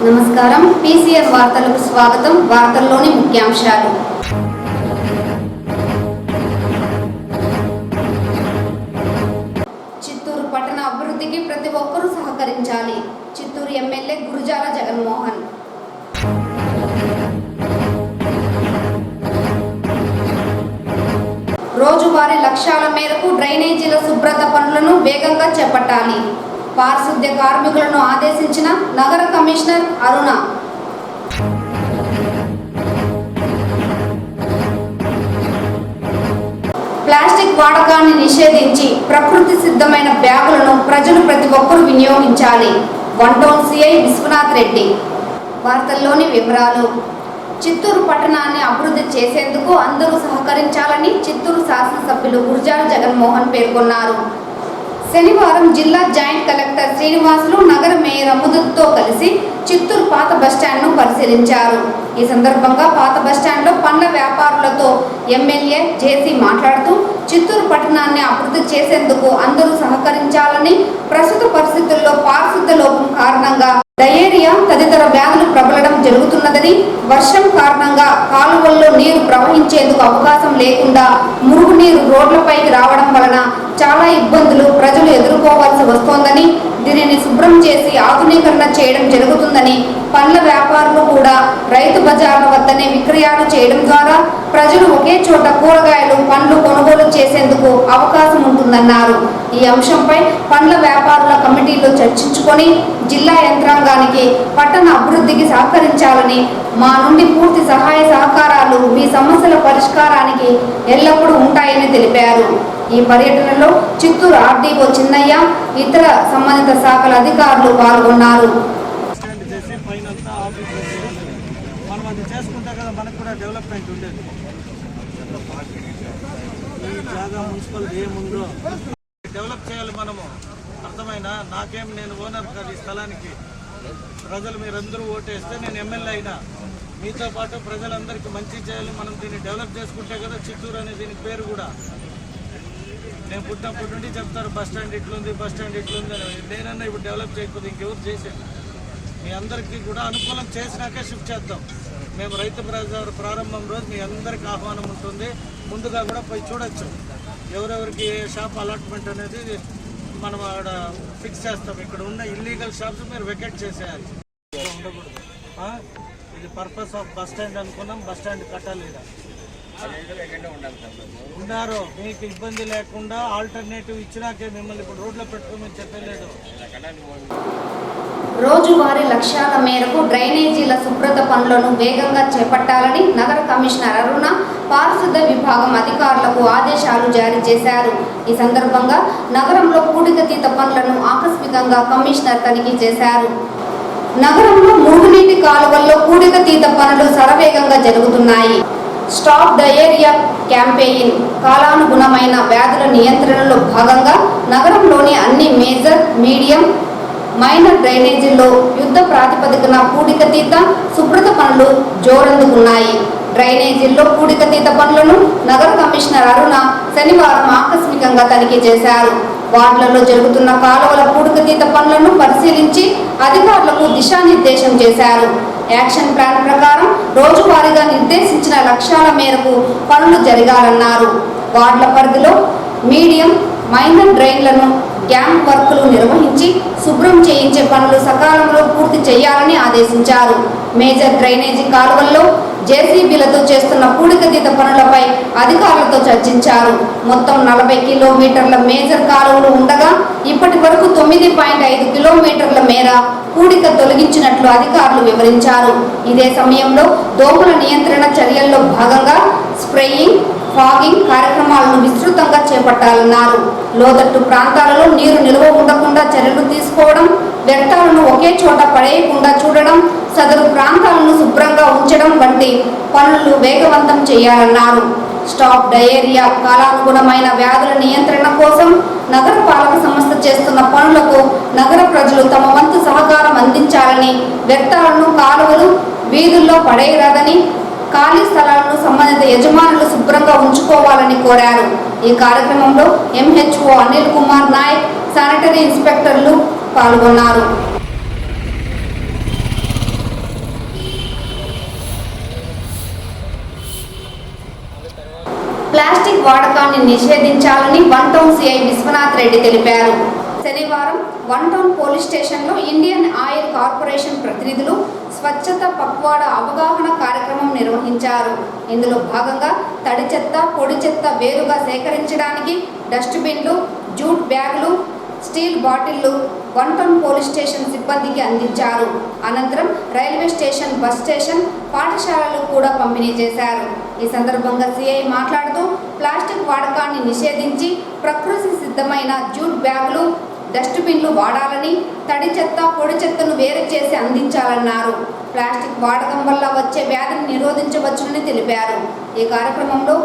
నమస్కారం. పీసీఆర్ వార్తలకు స్వాగతం. వార్తల్లోని ముఖ్యాంశాలు. చిత్తూరు పట్టణ అభివృద్ధికి ప్రతి ఒక్కరూ సహకరించాలి. చిత్తూరు ఎమ్మెల్యే గురుజాల జగన్మోహన్. రోజువారీ లక్ష్యాల మేరకు డ్రైనేజీల శుభ్రత పనులను వేగంగా చేపట్టాలి. పారిశుద్ధ్య కార్మికులను ఆదేశించిన నగర కమిషనర్ అరుణ. ప్లాస్టిక్ వాడకాన్ని నిషేధించి ప్రకృతి సిద్ధమైన బ్యాగులను ప్రజలు ప్రతి ఒక్కరూ వినియోగించాలి. One town CI Vishwanath Reddy. వార్తల్లోని వివరాలు. చిత్తూరు పట్టణాన్ని అభివృద్ధి చేసేందుకు అందరూ సహకరించాలని చిత్తూరు శాసనసభ్యులు గురుజాల జగన్మోహన్ పేర్కొన్నారు. శనివారం జిల్లా జాయింట్ కలెక్టర్ శ్రీనివాసులు నగర మేయర్ అముదతో కలిసి చిత్తూరు పాత బస్టాండ్ను పరిశీలించారు. ఈ సందర్భంగా పాత బస్టాండ్లో పండ్ల వ్యాపారులతో ఎమ్మెల్యే జేసీ మాట్లాడుతూ చిత్తూరు పట్టణాన్ని అభివృద్ధి చేసేందుకు అందరూ సహకరించాలని, ప్రస్తుత పరిస్థితుల్లో పారిశుద్ధ్య లోపం కారణంగా డయేరియా తదితర వ్యాధులు ప్రబలడం జరుగుతున్నదని, వర్షం కారణంగా కాలువల్లో నీరు ప్రవహించేందుకు అవకాశం లేకుండా మురుగునీరు రోడ్లపైకి రావడం వలన చాలా ఇబ్బందులు ప్రజలు ఎదుర్కోవాల్సి వస్తోందని, దీనిని శుభ్రం చేసి ఆధునీకరణ చేయడం జరుగుతుందని, పండ్ల వ్యాపారులు కూడా రైతు బజార్ల వద్దనే విక్రయాలు చేయడం ద్వారా ప్రజలు ఒకే చోట కూరగాయలు, పండ్లు కొనుగోలు చేసేందుకు అవకాశం ఉంటుందన్నారు. ఈ అంశంపై పండ్ల వ్యాపారుల కమిటీలో చర్చించుకొని జిల్లా యంత్రాంగానికి పట్టణ అభివృద్ధికి సహకరించాలని, మా నుండి పూర్తి సహాయ సహకారాలు మీ సమస్యల పరిష్కారానికి ఎల్లప్పుడూ ఉంటాయని తెలిపారు. ఈ పర్యటనలో చిత్తూరు ఆర్డీఓ చిన్నయ్య, ఇతర సంబంధిత శాఖల అధికారులు పాల్గొన్నారు. డెవలప్ చేయాలి మనము. అర్థమైనా నాకేం, నేను ఓనర్ కాదు ఈ స్థలానికి. ప్రజలు మీరందరూ ఓటేస్తే నేను ఎమ్మెల్యే అయినా, మీతో పాటు ప్రజలందరికీ మంచి చేయాలి. మనం దీన్ని డెవలప్ చేసుకుంటే కదా చిత్తూరు అనే దీని పేరు కూడా. నేను పుట్టినప్పటి నుండి చెప్తారు బస్ స్టాండ్ ఇట్లుంది, బస్ స్టాండ్ ఇట్లుంది అని. నేనన్నా ఇప్పుడు డెవలప్ చేయకపోతే ఇంకెవరు చేసేది? మీ అందరికీ కూడా అనుకూలం చేసినాకే షిఫ్ట్ చేద్దాం. మేము రైతు బజార్ ప్రారంభం రోజు మీ అందరికీ ఆహ్వానం ఉంటుంది. ముందుగా కూడా పోయి చూడొచ్చు ఎవరెవరికి షాప్ అలాట్మెంట్ అనేది మనం ఆడ ఫిక్స్ చేస్తాం. ఇక్కడ ఉన్న ఇల్లీగల్ షాప్స్ మీరు వెకెట్ చేసేయాలి, ఉండకూడదు. ఇది పర్పస్ ఆఫ్ బస్ స్టాండ్ అనుకున్నాం. బస్ స్టాండ్ కట్టాలి ఉన్నారు. మీకు ఇబ్బంది లేకుండా ఆల్టర్నేటివ్ ఇచ్చినాకే మిమ్మల్ని ఇప్పుడు రోడ్లో పెట్టుకోమని చెప్పలేదు. రోజువారీ లక్ష్యాల మేరకు డ్రైనేజీల శుభ్రత పనులను వేగంగా చేపట్టాలని నగర కమిషనర్ అరుణ పారిశుద్ధ్య విభాగం అధికారులకు ఆదేశాలు జారీ చేశారు. ఈ సందర్భంగా నగరంలో పూడికతీత పనులను ఆకస్మికంగా కమిషనర్ తనిఖీ చేశారు. నగరంలో మురుగునీటి కాలువల్లో పూడికతీత పనులు శరవేగంగా జరుగుతున్నాయి. స్టాప్ డయేరియా క్యాంపెయిన్ కాలానుగుణమైన వ్యాధుల నియంత్రణలో భాగంగా నగరంలోని అన్ని మేజర్, మీడియం, మైనర్ డ్రైనేజీల్లో యుద్ధ ప్రాతిపదికన పూడికతీత శుభ్రత పనులు జోరందుకున్నాయి. డ్రైనేజీల్లో పూడికతీత పనులను నగర కమిషనర్ అరుణ శనివారం ఆకస్మికంగా తనిఖీ చేశారు. వార్డులలో జరుగుతున్న కాలువల పూడికతీత పనులను పరిశీలించి అధికారులకు దిశానిర్దేశం చేశారు. యాక్షన్ ప్లాన్ ప్రకారం రోజువారీగా నిర్దేశించిన లక్ష్యాల మేరకు పనులు జరగాలన్నారు. వార్డుల పరిధిలో మీడియం, మైనర్ డ్రైన్లను గ్యాంగ్ వర్కులు నిర్వహించి శుభ్రం చేయించే పనులు సకాలంలో పూర్తి చేయాలని ఆదేశించారు. మేజర్ డ్రైనేజీ కాలువల్లో జేసీబీలతో చేస్తున్న పూడికతీత పనులపై అధికారులతో చర్చించారు. మొత్తం 40 కిలోమీటర్ల మేజర్ కాలువలు ఉండగా ఇప్పటి వరకు 9.5 కిలోమీటర్ల మేర పూడిక తొలగించినట్లు అధికారులు వివరించారు. ఇదే సమయంలో దోమల నియంత్రణ చర్యల్లో భాగంగా స్ప్రేయింగ్, ఫాగింగ్ కార్యక్రమాలను విస్తృతంగా చేపట్టాలన్నారు. లోతట్టు ప్రాంతాలలో నీరు నిల్వ ఉండకుండా చర్యలు తీసుకోవడం, వ్యర్థాలను ఒకే చోట పడేయకుండా చూడడం, సదరు ప్రాంతాలను శుభ్రంగా ఉంచడం వంటి పనులు వేగవంతం చేయాలన్నారు. స్టాప్ డయేరియా కాలానుగుణమైన వ్యాధుల నియంత్రణ కోసం నగర పాలక సంస్థ చేస్తున్న పనులకు నగర ప్రజలు తమ వంతు సహకారం అందించాలని, వ్యర్థాలను కాలువలు, వీధుల్లో పడేయరాదని, ఖాళీ స్థలాలను సంబంధిత యజమానులు శుభ్రంగా ఉంచుకోవాలని కోరారు. ఈ కార్యక్రమంలో ఎంహెచ్ఓ అనిల్ కుమార్ నాయక్, శానిటరీ ఇన్స్పెక్టర్లు పాల్గొన్నారు. వాడకాన్ని నిషేధించాలని one town CI Vishwanath Reddy తెలిపారు. శనివారం వన్ టౌన్ పోలీస్ స్టేషన్లో ఇండియన్ ఆయిల్ కార్పొరేషన్ ప్రతినిధులు స్వచ్ఛత పక్వాడ అవగాహన కార్యక్రమం నిర్వహించారు. ఇందులో భాగంగా తడి చెత్త, పొడి చెత్త వేరుగా సేకరించడానికి డస్ట్బిన్లు, జూట్ బ్యాగులు, స్టీల్ బాటిళ్లు వన్ టౌన్ పోలీస్ స్టేషన్ సిబ్బందికి అందించారు. అనంతరం రైల్వే స్టేషన్, బస్ స్టేషన్, పాఠశాలలు కూడా పంపిణీ చేశారు. ఈ సందర్భంగా సిఐ మాట్లాడుతూ ప్లాస్టిక్ వాడకాన్ని నిషేధించి ప్రకృతి సిద్ధమైన జూట్ బ్యాగులు, డస్ట్బిన్లు వాడాలని, తడి చెత్త, పొడి చెత్తను వేరు చేసి అందించాలన్నారు. ప్లాస్టిక్ వాడకం వల్ల వచ్చే వ్యాధిని నిరోధించవచ్చునని తెలిపారు. ఈ కార్యక్రమంలో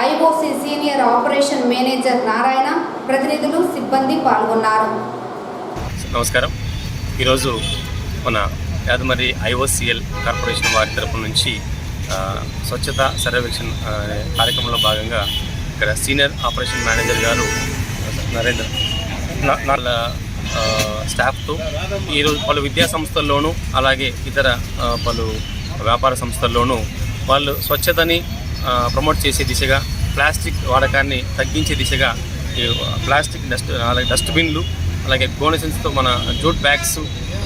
IOC senior operation manager Narayana, ప్రతినిధులు, సిబ్బంది పాల్గొన్నారు. నమస్కారం. ఈరోజు మన యాదమరి ఐఓసిఎల్ కార్పొరేషన్ వారి తరపు నుంచి స్వచ్ఛత సర్వేక్షణ కార్యక్రమంలో భాగంగా ఇక్కడ సీనియర్ ఆపరేషన్ మేనేజర్ గారు నరేంద్ర వాళ్ళ స్టాఫ్తో ఈరోజు పలు విద్యా సంస్థల్లోనూ అలాగే ఇతర పలు వ్యాపార సంస్థల్లోనూ వాళ్ళు స్వచ్ఛతని ప్రమోట్ చేసే దిశగా, ప్లాస్టిక్ వాడకాన్ని తగ్గించే దిశగా అలాగే డస్ట్బిన్లు, అలాగే డొనేషన్స్తో మన జూట్ బ్యాగ్స్,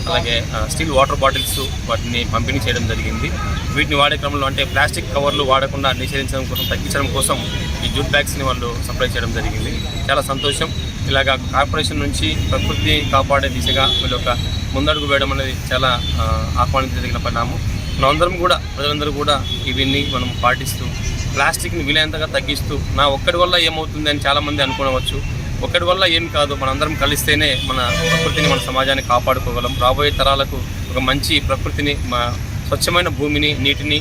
అలాగే స్టీల్ వాటర్ బాటిల్స్ వాటిని పంపిణీ చేయడం జరిగింది. వీటిని వాడే క్రమంలో అంటే ప్లాస్టిక్ కవర్లు వాడకుండా నిషేధించడం కోసం, తగ్గించడం కోసం ఈ జూట్ బ్యాగ్స్ని వాళ్ళు సప్లై చేయడం జరిగింది. చాలా సంతోషం. ఇలాగా కార్పొరేషన్ నుంచి ప్రకృతిని కాపాడే దిశగా వీళ్ళు ఒక ముందడుగు వేయడం అనేది చాలా ఆహ్వానించదగిన పరిణామం. మనందరం కూడా, ప్రజలందరూ కూడా ఇవన్నీ మనం పాటిస్తూ ప్లాస్టిక్ని వీలైనంతగా తగ్గిస్తూ, నా ఒక్కడి వల్ల ఏమవుతుంది అని చాలామంది అనుకోవచ్చు. ఒక్కడి వల్ల ఏం కాదు, మనందరం కలిస్తేనే మన ప్రకృతిని, మన సమాజాన్ని కాపాడుకోగలం. రాబోయే తరాలకు ఒక మంచి ప్రకృతిని, స్వచ్ఛమైన భూమిని, నీటిని,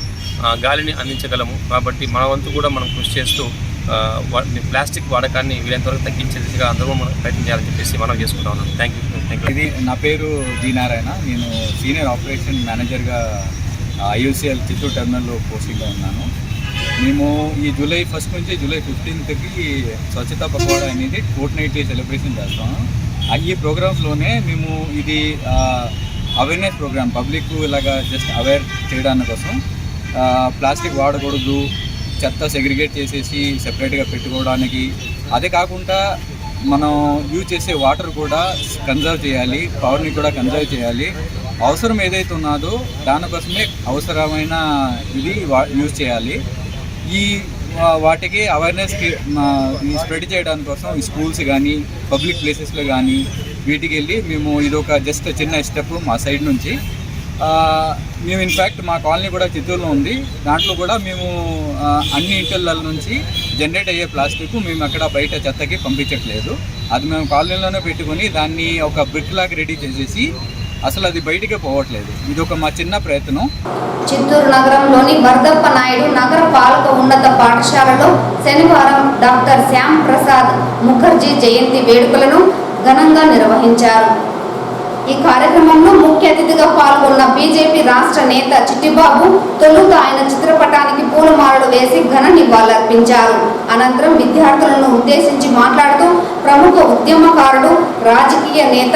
గాలిని అందించగలము. కాబట్టి మన వంతు కూడా మనం కృషి చేస్తూ ప్లాస్టిక్ వాడకాన్ని వీలైనంతవరకు తగ్గించే దిశగా అందరూ మనం ప్రయత్నం చేయాలని చెప్పేసి మనం చేసుకుంటా ఉన్నాం. Thank you. ఇది నా పేరు జి నారాయణ. నేను సీనియర్ ఆపరేషన్ మేనేజర్గా ఐఓసిఎల్ చిత్తూరు టెర్మినల్లో పోస్టింగ్లో ఉన్నాను. మేము ఈ జూలై 1 నుంచి జూలై 15కి స్వచ్ఛతా పక్వాడా అనేది ఫోర్ట్నైట్లీ సెలబ్రేషన్ చేస్తాము. ఈ ప్రోగ్రామ్స్లోనే మేము ఇది అవేర్నెస్ ప్రోగ్రామ్, పబ్లిక్ ఇలాగా జస్ట్ అవేర్ చేయడానికి కోసం ప్లాస్టిక్ వాడకూడదు, చెత్త సెగ్రిగేట్ చేసేసి సెపరేట్గా పెట్టుకోవడానికి, అదే కాకుండా మనం యూజ్ చేసే వాటర్ కూడా కన్జర్వ్ చేయాలి, పవర్ని కూడా కన్జర్వ్ చేయాలి. అవసరం ఏదైతే ఉన్నదో దానికోసమే అవసరమైన ఇది యూజ్ చేయాలి. ఈ వాటికి అవేర్నెస్కి స్ప్రెడ్ చేయడానికి కోసం ఈ స్కూల్స్ కానీ, పబ్లిక్ ప్లేసెస్లో కానీ వీటికి వెళ్ళి మేము ఇదొక జస్ట్ చిన్న స్టెప్ మా సైడ్ నుంచి. మేము ఇన్ఫ్యాక్ట్ మా కాలనీ కూడా చిత్తూరులో ఉంది. దాంట్లో కూడా మేము అన్ని ఇంటిల నుంచి జనరేట్ అయ్యే ప్లాస్టిక్ మేము అక్కడ బయట చెత్తకి పంపించట్లేదు. అది మేము కాలనీలోనే పెట్టుకొని దాన్ని ఒక బ్రిక్ లాగా రెడీ చేసేసి అసలు అది బయటికే పోవట్లేదు. ఇది ఒక మా చిన్న ప్రయత్నం. చిత్తూరు నగరంలోని వర్ధప్ప నాయుడు నగర పాలక ఉన్నత పాఠశాలలో శనివారం డాక్టర్ శ్యామ్ ప్రసాద్ ముఖర్జీ జయంతి వేడుకలను ఘనంగా నిర్వహించారు. ఈ కార్యక్రమంలో ముఖ్య అతిథిగా పాల్గొన్న బీజేపీ రాష్ట్ర నేత చిట్టిబాబు తొలుత ఆయన చిత్రపటానికి పూలమాలలు వేసి ఘన నివాళులర్పించారు. అనంతరం విద్యార్థులను ఉద్దేశించి మాట్లాడుతూ ప్రముఖ ఉద్యమకారుడు, రాజకీయ నేత,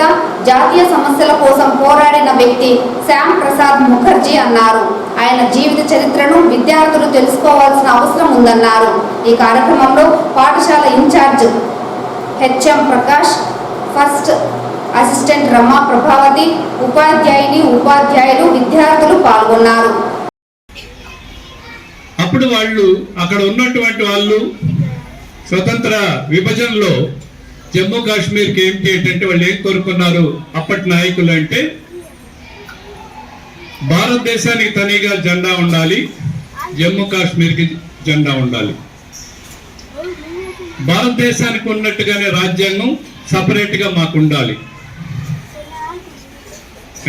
జాతీయ సమస్యల కోసం పోరాడిన వ్యక్తి శ్యామ్ ప్రసాద్ ముఖర్జీ అన్నారు. ఆయన జీవిత చరిత్రను విద్యార్థులు తెలుసుకోవాల్సిన అవసరం ఉందన్నారు. ఈ కార్యక్రమంలో పాఠశాల in-charge HM Prakash, first assistant Rama Prabhavati, ఉపాధ్యాయులు, విద్యార్థులు పాల్గొన్నారు. అప్పుడు వాళ్ళు అక్కడ ఉన్నటువంటి వాళ్ళు స్వతంత్ర విభజనలో జమ్మూ కాశ్మీర్కి ఏంటి ఏంటంటే వాళ్ళు ఏం కోరుకున్నారు అప్పటి నాయకులు అంటే, భారతదేశానికి తనిగా జెండా ఉండాలి, జమ్మూ కాశ్మీర్కి జెండా ఉండాలి. భారతదేశానికి ఉన్నట్టుగానే రాజ్యాంగం సపరేట్గా మాకు ఉండాలి.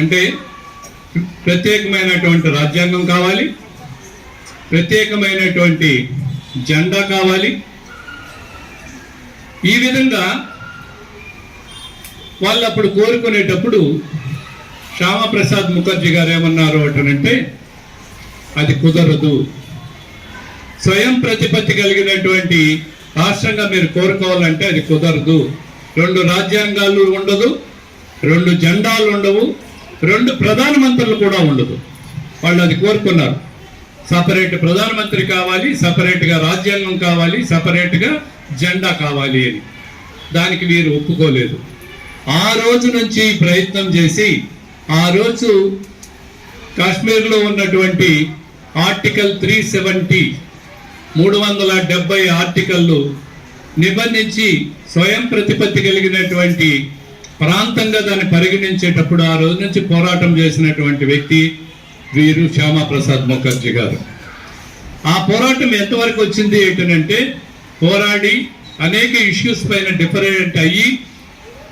అంటే ప్రత్యేకమైనటువంటి రాజ్యాంగం కావాలి, ప్రత్యేకమైనటువంటి జెండా కావాలి. ఈ విధంగా వాళ్ళు అప్పుడు కోరుకునేటప్పుడు శ్యామప్రసాద్ ముఖర్జీ గారు ఏమన్నారు అంటే, అది కుదరదు, స్వయం ప్రతిపత్తి కలిగినటువంటి రాష్ట్రంగా మీరు కోరుకోవాలంటే అది కుదరదు. 2 రాజ్యాంగాలు ఉండదు, 2 జెండాలు ఉండవు, 2 ప్రధానమంత్రులు కూడా ఉండదు. వాళ్ళు అది కోరుకున్నారు. సపరేట్ ప్రధానమంత్రి కావాలి, సపరేట్గా రాజ్యాంగం కావాలి, సపరేట్గా జెండా కావాలి అని. దానికి వీరు ఒప్పుకోలేదు. ఆ రోజు నుంచి ప్రయత్నం చేసి ఆ రోజు కాశ్మీర్లో ఉన్నటువంటి ఆర్టికల్ 370 370 ఆర్టికల్లు నిబంధించి స్వయం ప్రతిపత్తి కలిగినటువంటి ప్రాంతంగా దాన్ని పరిగణించేటప్పుడు ఆ రోజు నుంచి పోరాటం చేసినటువంటి వ్యక్తి వీరు శ్యామాప్రసాద్ ముఖర్జీ గారు. ఆ పోరాటం ఎంతవరకు వచ్చింది ఏంటంటే, పోరాడి అనేక ఇష్యూస్ పైన డిఫరెంట్ అయ్యి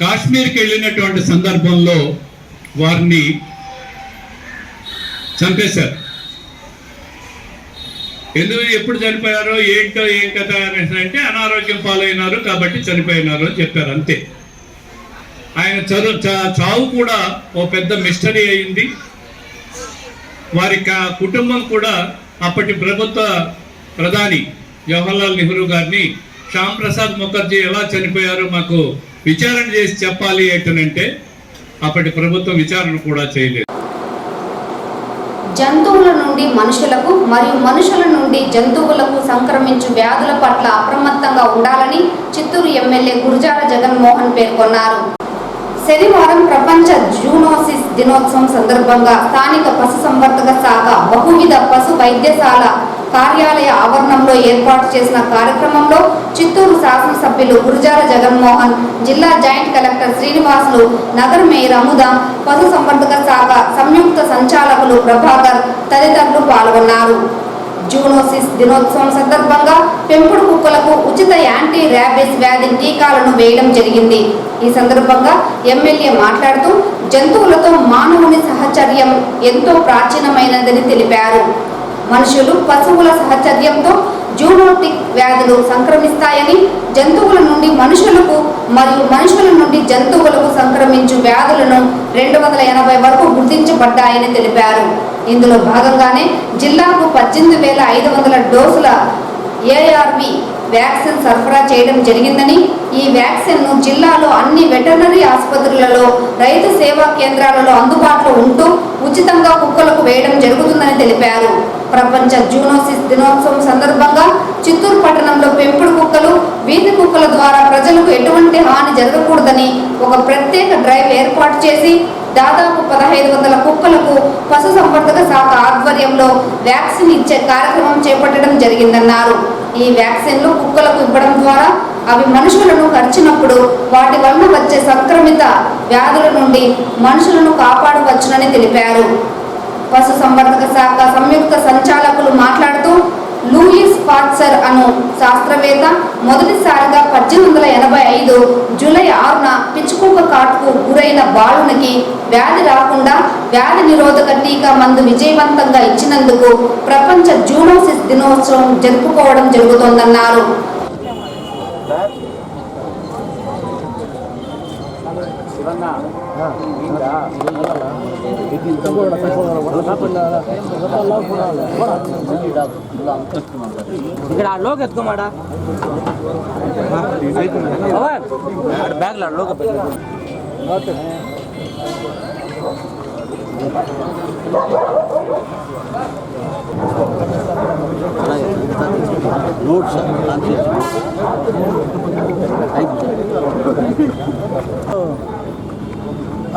కాశ్మీర్కి వెళ్ళినటువంటి సందర్భంలో వారిని చంపేశారు. ఎప్పుడు చనిపోయారో ఏంటో ఏం కథ అనేసి అంటే అనారోగ్యం పాలైనారు కాబట్టి చనిపోయినారు అని చెప్పారు, అంతే. ఆయన చావు కూడా ఓ పెద్ద మిస్టరీ అయింది. వారి కుటుంబం కూడా అప్పటి ప్రభుత్వ ప్రధాని జవహర్లాల్ నెహ్రూ గారిని శ్యామ్ ప్రసాద్ ముఖర్జీ ఎలా చనిపోయారో మాకు విచారణ చేసి చెప్పాలి ఏంటంటే అప్పటి ప్రభుత్వం విచారణ కూడా చేయలేదు. జంతువుల నుండి మనుషులకు మరియు మనుషుల నుండి జంతువులకు సంక్రమించు వ్యాధుల పట్ల అప్రమత్తంగా ఉండాలని చిత్తూరు ఎమ్మెల్యే గురజాల జగన్మోహన్ పేర్కొన్నారు. శనివారం ప్రపంచ జూనోసిస్ దినోత్సవం సందర్భంగా స్థానిక పశుసంవర్ధక శాఖ బహువిధ పశు వైద్యశాల కార్యాలయ ఆవరణంలో ఏర్పాటు చేసిన కార్యక్రమంలో చిత్తూరు శాసనసభ్యులు గురజాల జగన్మోహన్, జిల్లా జాయింట్ కలెక్టర్ శ్రీనివాసులు, నగర మేయర్ అముద, పశుసంవర్ధక శాఖ సంయుక్త సంచాలకులు ప్రభాకర్ తదితరులు పాల్గొన్నారు. జూనోసిస్ దినోత్సవం సందర్భంగా పెంపుడు కుక్కలకు ఉచిత యాంటీ ర్యాబిస్ వ్యాధి టీకాలను వేయడం జరిగింది. ఈ సందర్భంగా ఎమ్మెల్యే మాట్లాడుతూ జంతువులతో మానవుని సహచర్యం ఎంతో ప్రాచీనమైనదని తెలిపారు. మనుషులు పశువుల సహచర్యంతో జూనోటిక్ వ్యాధులు సంక్రమిస్తాయని, జంతువుల నుండి మనుషులకు మరియు మనుషుల నుండి జంతువులకు సంక్రమించు వ్యాధులను 280 వరకు గుర్తించబడ్డాయని తెలిపారు. ఇందులో భాగంగానే జిల్లాకు 18,500 డోసుల ఏఆర్వి వ్యాక్సిన్ సరఫరా చేయడం జరిగిందని, ఈ వ్యాక్సిన్ను జిల్లాలో అన్ని వెటర్నరీ ఆసుపత్రులలో, రైతు సేవా కేంద్రాలలో అందుబాటులో ఉంటూ ఉచితంగా కుక్కలకు వేయడం జరుగుతుందని తెలిపారు. ప్రపంచ జూనోసిస్ దినోత్సవం సందర్భంగా చిత్తూరు పట్టణంలో పెంపుడు కుక్కలు, వీధి కుక్కల ద్వారా ప్రజలకు ఎటువంటి హాని జరగకూడదని ఒక ప్రత్యేక డ్రైవ్ ఏర్పాటు చేసి దాదాపు 1,500 కుక్కలకు పశుసంవర్ధక శాఖ ఆధ్వర్యంలో వ్యాక్సిన్ ఇచ్చే కార్యక్రమం చేపట్టడం జరిగిందన్నారు. ఈ వ్యాక్సిన్లు కుక్కలకు ఇవ్వడం ద్వారా అవి మనుషులను కరిచినప్పుడు వాటి వలన వచ్చే సంక్రమిత వ్యాధుల నుండి మనుషులను కాపాడవచ్చునని తెలిపారు. పశుసంవర్ధక శాఖ సంయుక్త సంచాలకులు మాట్లాడుతూ లూయిస్ పాస్చర్ అను శాస్త్రవేత్త మొదటిసారిగా 1885 జూలై 6న పిచ్చుకుక్క కాటుకు గురైన బాలునికి వ్యాధి రాకుండా వ్యాధి నిరోధక టీకా మందు విజయవంతంగా ఇచ్చినందుకు ప్రపంచ జూనోసిస్ దినోత్సవం జరుపుకోవడం జరుగుతోందన్నారు. ఇక్కడ లోకి ఎత్తుకోమాడా బ్యాగ్ లోకి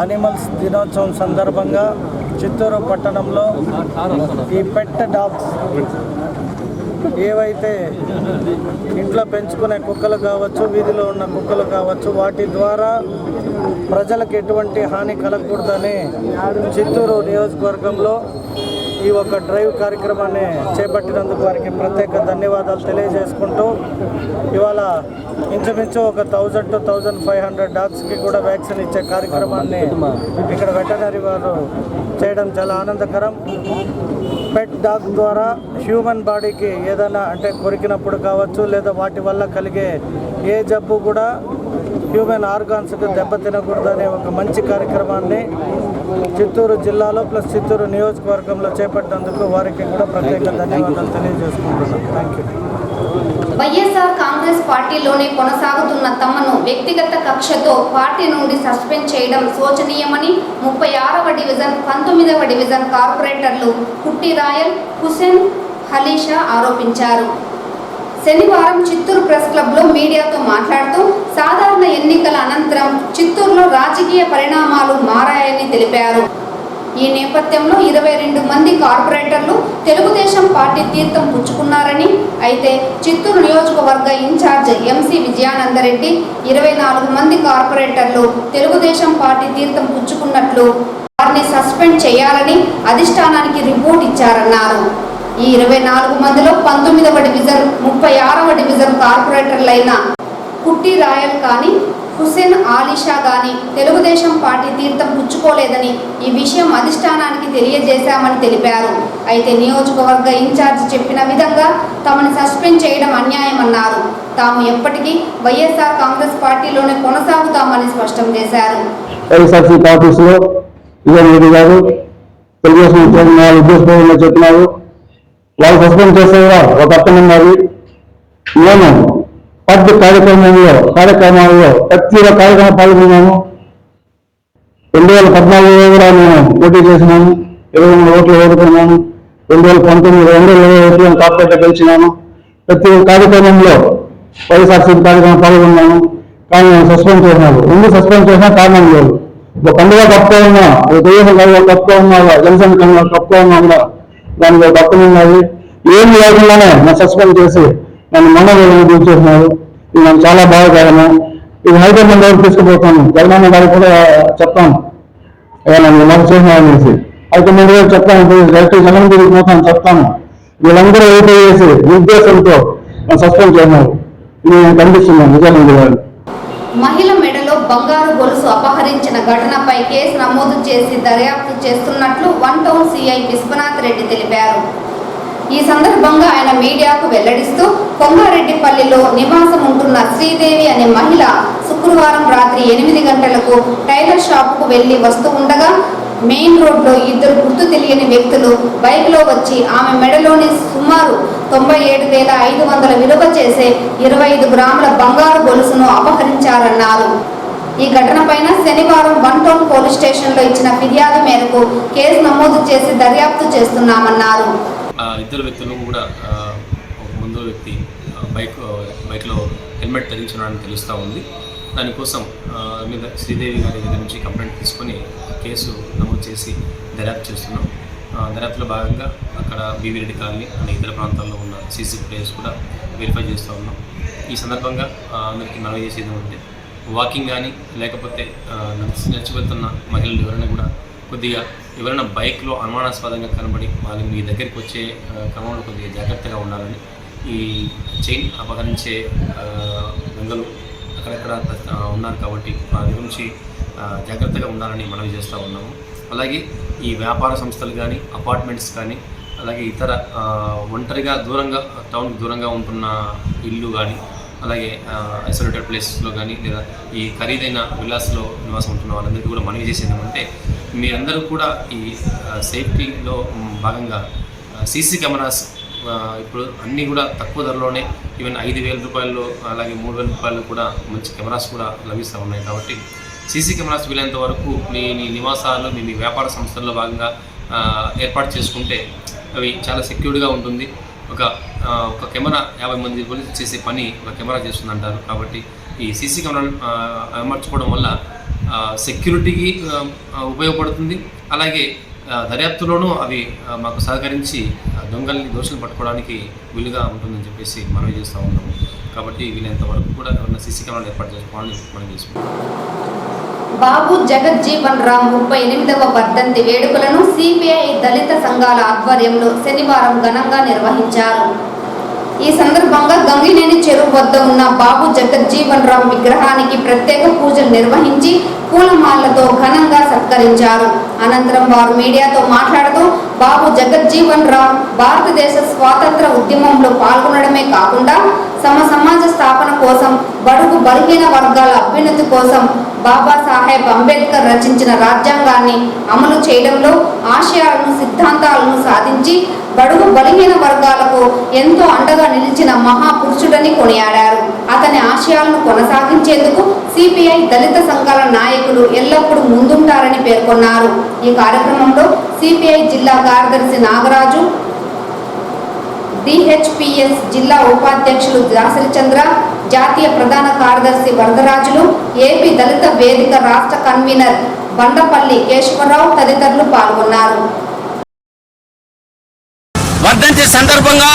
అనిమల్స్ దినోత్సవం సందర్భంగా చిత్తూరు పట్టణంలో ఈ పెట్ డాగ్స్ ఏవైతే ఇంట్లో పెంచుకునే కుక్కలు కావచ్చు, వీధిలో ఉన్న కుక్కలు కావచ్చు, వాటి ద్వారా ప్రజలకు ఎటువంటి హాని కలగకూడదని చిత్తూరు నియోజకవర్గంలో ఈ ఒక డ్రైవ్ కార్యక్రమాన్ని చేపట్టినందుకు వారికి ప్రత్యేక ధన్యవాదాలు తెలియజేసుకుంటూ, ఇవాళ ఇంచుమించు ఒక 1000 to 1500 డాగ్స్కి కూడా వ్యాక్సిన్ ఇచ్చే కార్యక్రమాన్ని ఇక్కడ వెటర్నరీ వారు చేయడం చాలా ఆనందకరం. పెట్ డాగ్ ద్వారా హ్యూమన్ బాడీకి ఏదైనా అంటే కొరికినప్పుడు కావచ్చు, లేదా వాటి వల్ల కలిగే ఏ జబ్బు కూడా హ్యూమన్ ఆర్గాన్స్కి దెబ్బతినకూడదనే ఒక మంచి కార్యక్రమాన్ని చిత్తూరు జిల్లాలో ప్లస్ చిత్తూరు నియోజకవర్గంలో చేపట్టినందుకు వారికి కూడా ప్రత్యేక ధన్యవాదాలు తెలియజేసుకుంటున్నాను. Thank you. వైఎస్ఆర్ కాంగ్రెస్ పార్టీలోనే కొనసాగుతున్న తమను వ్యక్తిగత కక్షతో పార్టీ నుండి సస్పెండ్ చేయడం శోచనీయమని 36వ డివిజన్ 19వ డివిజన్ కార్పొరేటర్లు కుట్టి రాయల్, హుసేన్ హలీషా ఆరోపించారు. శనివారం చిత్తూరు ప్రెస్ క్లబ్లో మీడియాతో మాట్లాడుతూ సాధారణ ఎన్నికల అనంతరం చిత్తూరులో రాజకీయ పరిణామాలు మారాయని తెలిపారు. ఈ నేపథ్యంలో 22 మంది కార్పొరేటర్లు తెలుగుదేశం పార్టీ తీర్థం పుచ్చుకున్నారని, అయితే చిత్తూరు నియోజకవర్గ ఇన్ఛార్జ్ ఎంసీ విజయానందరెడ్డి 24 మంది కార్పొరేటర్లు తెలుగుదేశం పార్టీ తీర్థం పుచ్చుకున్నట్లు వారిని సస్పెండ్ చేయాలని అధిష్టానానికి రిపోర్ట్ ఇచ్చారన్నారు. ఈ 24 మందిలో 19వ డివిజన్ 36వ డివిజన్ కార్పొరేటర్లైన కుట్టి రాయల్ కానీ హుస్సేన్ ఆలీషా గాని తెలుగుదేశం పార్టీ తీర్థం పుచ్చుకోలేదని ఈ విషయం అధిష్టానానికి తెలియజేశామని తెలిపారు. అయితే నియోజకవర్గ ఇన్ఛార్జ్ చెప్పిన విధంగా తమని సస్పెండ్ చేయడం అన్యాయమన్నారు. తాము ఎప్పటికీ వైఎస్ఆర్ కాంగ్రెస్ పార్టీలోనే కొనసాగుతామని స్పష్టం చేశారు. చెప్పినారు వాళ్ళు సస్పెండ్ చేసే ఒక అర్థం ఉన్నది. నేను పద్దు కార్యక్రమాల్లో ప్రతి ఒక్క కార్యక్రమం పాల్గొన్నాను. 2014 కూడా నేను పోటీ చేసినాను, 23 ఓట్లు ఓడుకున్నాను. 2019 220 కార్పొరేటర్ గెలిచినాను. ప్రతి ఒక్క కార్యక్రమంలో వైఎస్ఆర్సీపీ కార్యక్రమం పాల్గొన్నాను. కానీ నేను సస్పెండ్ చేసినాను. ఎందుకు సస్పెండ్ చేసినా కారణం లేదు. ఒక పండుగ కప్పుకో ఉన్నా, ఒక తెలుగుదేశం కప్పుకో ఉన్నా, జనసేన కప్పుకో ఉన్నా కూడా దానికి ఒక అర్థం ఉన్నది. ఏం లేకుండానే నన్ను సస్పెండ్ చేసి నన్ను మండలి చేసినారు. ఇది నాకు చాలా బాధాకరము. ఇది హైదరాబాద్ దగ్గర తీసుకుపోతాను. జగనన్న గారికి కూడా చెప్తాను, నన్ను నాకు చేసినారనేసి హైదరాబాద్ గారు చెప్తాను. డైరెక్ట్ జగన్ దగ్గరికి పోతాను, చెప్తాను. వీళ్ళందరూ ఓటు చేసి ఉద్దేశంతో నన్ను సస్పెండ్ చేసినారు. నేను ఖండిస్తున్నాను విజయానంద గారు. మహిళ మెడలో బంగారు గొలుసు అపహరించిన ఘటనపై కేసు నమోదు చేసి దర్యాప్తు చేస్తున్నట్లు 1 టౌన్ సిఐ విశ్వనాథ్ రెడ్డి తెలిపారు. ఈ సందర్భంగా ఆయన మీడియాకు వెల్లడిస్తూ కొంగారెడ్డిపల్లిలో నివాసం ఉంటున్న శ్రీదేవి అనే మహిళ శుక్రవారం రాత్రి 8 గంటలకు టైలర్ షాపుకు వెళ్లి వస్తూ ఉండగా మెయిన్ రోడ్లో 2 గుర్తు తెలియని వ్యక్తులు బైక్లో వచ్చి ఆమె మెడలోని సుమారు 97,500 విలువ చేసే 25 గ్రాముల బంగారు గొలుసును అపహరించారన్నారు. ఈ ఘటనపైన శనివారం 1 టౌన్ పోలీస్ స్టేషన్లో ఇచ్చిన ఫిర్యాదు మేరకు కేసు నమోదు చేసి దర్యాప్తు చేస్తున్నామన్నారు. ఇద్దరు వ్యక్తులు కూడా ముందు వ్యక్తి బైక్లో హెల్మెట్ ధరించడానికి తెలుస్తూ ఉంది. దానికోసం మీద శ్రీదేవి గారి దగ్గర నుంచి కంప్లైంట్ తీసుకొని కేసు నమోదు చేసి దర్యాప్తు చేస్తున్నాం. దర్యాప్తులో భాగంగా అక్కడ బీవీ రెడ్డి కాలనీ అనే ఇతర ప్రాంతాల్లో ఉన్న సీసీ ఫుటేజ్ కూడా వెరిఫై చేస్తూ ఉన్నాం. ఈ సందర్భంగా అందరికీ మనవి చేసేది ఉంటే వాకింగ్ కానీ లేకపోతే నడిచి వెళ్తున్న మహిళలు ఎవరైనా కూడా కొద్దిగా ఎవరైనా బైక్లో అనుమానాస్పదంగా కనబడి వాళ్ళు మీ దగ్గరికి వచ్చే క్రమంలో కొద్దిగా జాగ్రత్తగా ఉండాలని, ఈ చైన్ అపహరించే దొంగలు అక్కడక్కడ ఉన్నారు కాబట్టి వారి గురించి జాగ్రత్తగా ఉండాలని మనవి చేస్తూ ఉన్నాము. అలాగే ఈ వ్యాపార సంస్థలు కానీ అపార్ట్మెంట్స్ కానీ అలాగే ఇతర ఒంటరిగా టౌన్కి దూరంగా ఉంటున్న ఇల్లు కానీ అలాగే ఐసోలేటెడ్ ప్లేసెస్లో కానీ లేదా ఈ ఖరీదైన విల్లాస్లో నివాసం ఉంటున్న వాళ్ళందరికీ కూడా మనవి చేసేది ఏమంటే మీరందరూ కూడా ఈ సేఫ్టీలో భాగంగా సీసీ కెమెరాస్ ఇప్పుడు అన్నీ కూడా తక్కువ ధరలోనే ఈవెన్ 5,000 రూపాయలు అలాగే 3,000 రూపాయలు కూడా మంచి కెమెరాస్ కూడా లభిస్తూ ఉన్నాయి. కాబట్టి సీసీ కెమెరాస్ వీలైనంత వరకు మీ నివాసాలు మీ వ్యాపార సంస్థల్లో భాగంగా ఏర్పాటు చేసుకుంటే అవి చాలా సెక్యూర్డ్గా ఉంటుంది. ఒక కెమెరా 50 మంది పోలీసులు చేసే పని ఒక కెమెరా చేస్తుందంటారు. కాబట్టి ఈ సీసీ కెమెరాలు అమర్చుకోవడం వల్ల సెక్యూరిటీకి ఉపయోగపడుతుంది. అలాగే దర్యాప్తులోనూ అవి మాకు సహకరించి దోషులు పట్టుకోవడానికి వీలుగా ఉంటుందని చెప్పేసి మనవి చేస్తూ ఉన్నాము. కాబట్టి వీలైనంత వరకు కూడా ఎవరైనా సీసీ కెమెరాలు ఏర్పాటు చేసుకోవాలని మనం చేసుకుంటాం. బాబు జగజ్జీవన్ రామ్ 38వ వర్ధంతి వేడుకలను సిపిఐ దళిత సంఘాల ఆధ్వర్యంలో శనివారం ఘనంగా నిర్వహించారు. ఈ సందర్భంగా గంగినేని చెరువు వద్ద ఉన్న బాబు జగజ్జీవన్ రామ్ విగ్రహానికి ప్రత్యేక పూజలు నిర్వహించి పూలమాలతో ఘనంగా సత్కరించారు. అనంతరం వారు మీడియాతో మాట్లాడుతూ బాబు జగజ్జీవన్ రామ్ భారతదేశ స్వాతంత్ర ఉద్యమంలో పాల్గొనడమే కాకుండా సమాజ స్థాపన కోసం బడుగు బలహీన వర్గాల అభ్యున్నతి కోసం బాబాసాహెబ్ అంబేద్కర్ రచించిన రాజ్యాంగాన్ని అమలు చేయడంలో ఆశయాలను సిద్ధాంతాలను సాధించి బడుగు బలహీన వర్గాలకు ఎంతో అండగా నిలిచిన మహాపురుషుడని కొనియాడారు. అతని ఆశయాలను కొనసాగించేందుకు సిపిఐ దళిత సంఘాల నాయకులు ఎల్లప్పుడూ ముందుంటారని పేర్కొన్నారు. ఈ కార్యక్రమంలో సిపిఐ జిల్లా కార్యదర్శి నాగరాజు, డిహెచ్పిఎస్ జిల్లా ఉపాధ్యక్షులు దాసరి చంద్ర, జాతీయ ప్రధాన కార్యదర్శి వరదరాజులు, ఏపీ దళిత వేదిక రాష్ట్ర కన్వీనర్ బండపల్లి కేశవరావు తదితరులు పాల్గొన్నారు. వర్ధంతి సందర్భంగా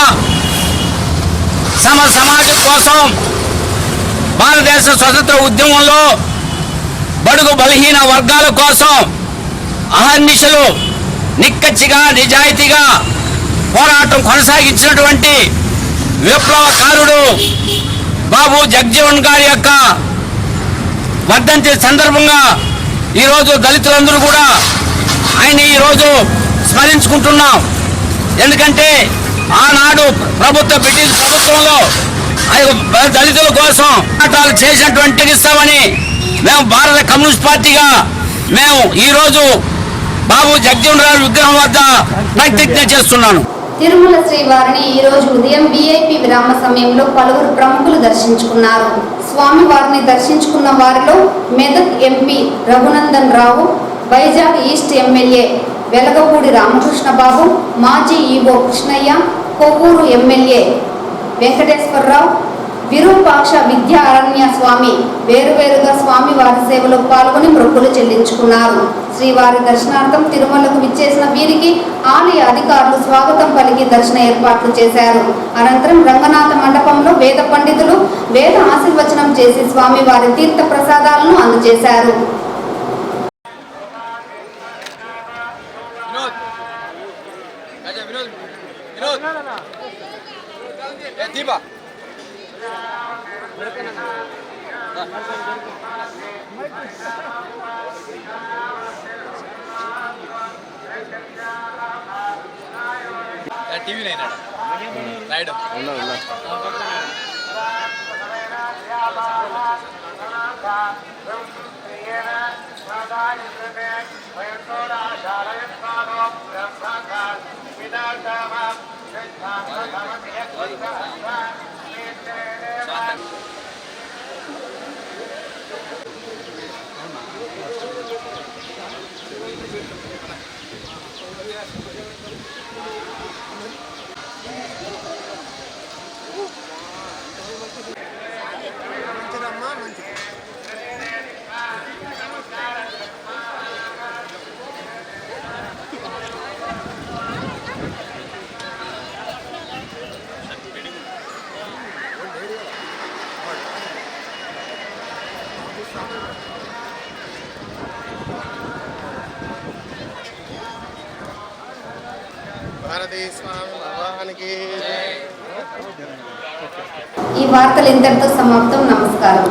సమాజం కోసం భారతదేశ స్వతంత్ర ఉద్యమంలో బడుగు బలహీన వర్గాల కోసం అహర్నిశలు నిక్కచ్చిగా నిజాయితీగా పోరాటం కొనసాగించినటువంటి విప్లవకారుడు బాబు జగజ్జీవన్ గారి యొక్క వర్ధంతి సందర్భంగా ఈరోజు దళితులందరూ కూడా ఆయన ఈరోజు స్మరించుకుంటున్నాం. ఎందుకంటే ఆనాడు బ్రిటిష్ ప్రభుత్వంలో దళితుల కోసం పోరాటాలు చేసినటువంటి ఇస్తామని మేము భారత కమ్యూనిస్ట్ పార్టీగా మేము ఈరోజు బాబు జగజ్జీవన్ రావు విగ్రహం వద్ద ప్రతిజ్ఞ చేస్తున్నాను. తిరుమల శ్రీవారిని ఈ రోజు ఉదయం వీఐపీ విరామ సమయంలో పలువురు ప్రముఖులు దర్శించుకున్నారు. స్వామివారిని దర్శించుకున్న వారిలో Medak MP Raghunandan Rao, Vizag east MLA Velagapudi Ramakrishna Babu, మాజీ ఈవో కృష్ణయ్య, కొవ్వూరు ఎమ్మెల్యే వెంకటేశ్వరరావు, విరూపాక్ష విద్యా అరణ్య స్వామి వేరువేరుగా స్వామివారి సేవలో పాల్గొని మొక్కులు చెల్లించుకున్నారు. శ్రీవారి దర్శనార్థం తిరుమలకు విచ్చేసిన వీరికి ఆలయ అధికారులు స్వాగతం పలికి దర్శన ఏర్పాట్లు చేశారు. అనంతరం రంగనాథ మండపంలో వేద పండితులు వేద ఆశీర్వచనం చేసి స్వామివారి తీర్థ ప్రసాదాలను అందజేశారు. టీవీ నైన్ రైడ్ ఈ వార్తలు ఇంతటితో సమాప్తం. నమస్కారం.